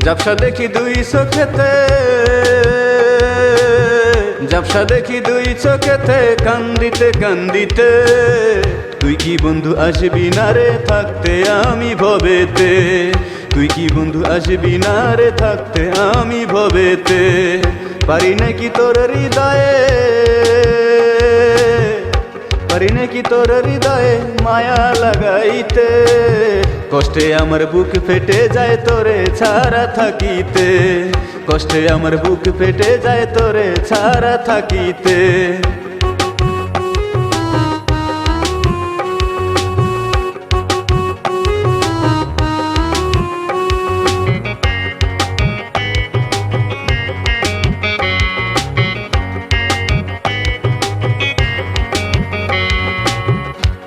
ঝাপসা দেখি দুই চোখেতে, ঝাপসা দেখি দুই চোখেতে, কান্দিতে কান্দিতে। তুই কি বন্ধু আসবি না রে থাকতে আমি ভবেতে, তুই কি বন্ধু আসবি না রে থাকতে আমি ভবেতে। পারি নাকি তোর হৃদয়ে, পারি নাকি তোর হৃদয়ে মায়া লাগাইতে। কষ্টে আমার বুক ফেটে যায় তোরে ছাড়া থাকিতে, কষ্টে আমার বুক ফেটে যায় তোরে ছাড়া থাকিতে।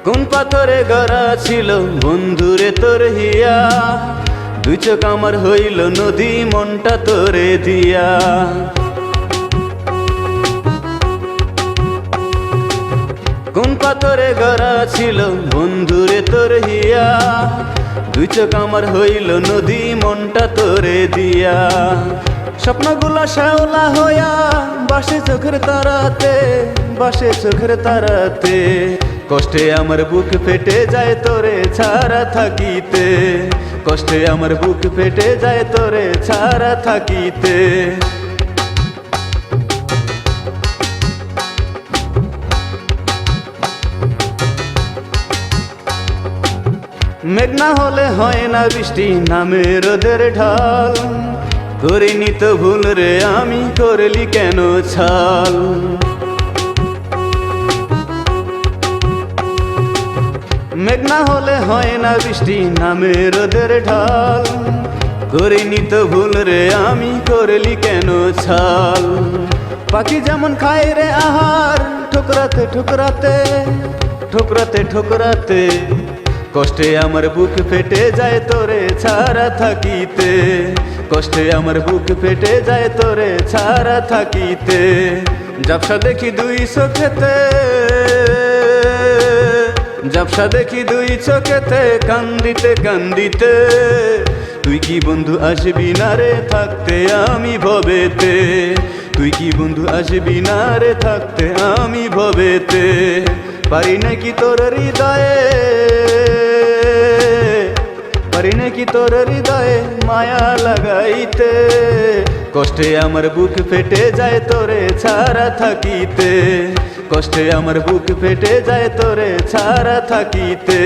কোন পাথরে গড়া ছিল বন্ধুরে তোর হিয়া, দুই চোখ আমার হইল নদী মনটা তোরে দিয়া। কোন পাথরে গড়া ছিল বন্ধুরে তোর হিয়া, দুই চোখ আমার হইল নদী মনটা তোরে দিয়া। স্বপ্নগুলা শ্যাওলা হইয়া বাসে চোখের তারাতে, বাসে চোখের তারাতে। কষ্টে আমার বুক ফেটে যায় তোরে ছাড়া থাকিতে, কষ্টে আমার বুক ফেটে যায় তোরে ছাড়া থাকিতে। মেঘ না হলে হয় না বৃষ্টি, নামে রোদের ঢাল। করিনি তো ভুল রে আমি, করলি কেন ছাল। মেঘ না হলে হয় না বৃষ্টি, নামে রোদের ঢাল। করিনি তো ভুল রে আমি, করলি কেন ছাল। পাখি যেমন খায় রে আহার, ঠোকরাতে ঠোকরাতে, ঠোকরাতে ঠোকরাতে। কষ্টে আমার বুক ফেটে যায় তোরে ছাড়া থাকিতে, কষ্টে আমার বুক ফেটে যায় তোরে ছাড়া থাকিতে। ঝাপসা দেখি দুই চোখেতে, ঝাপসা দেখি দুই চোখেতে, কান্দিতে কান্দিতে। তুই কি বন্ধু আসবি না রে থাকতে আমি ভবেতে, তুই কি বন্ধু আসবি না রে থাকতে আমি ভবেতে। পারি নাকি তোর হৃদয়ে, পারি নাকি তোর হৃদয়ে মায়া লাগাইতে। কষ্টে আমার বুক ফেটে যায় তোরে ছাড়া থাকিতে, কষ্টে আমার বুক ফেটে যায় তোরে ছাড়া থাকিতে।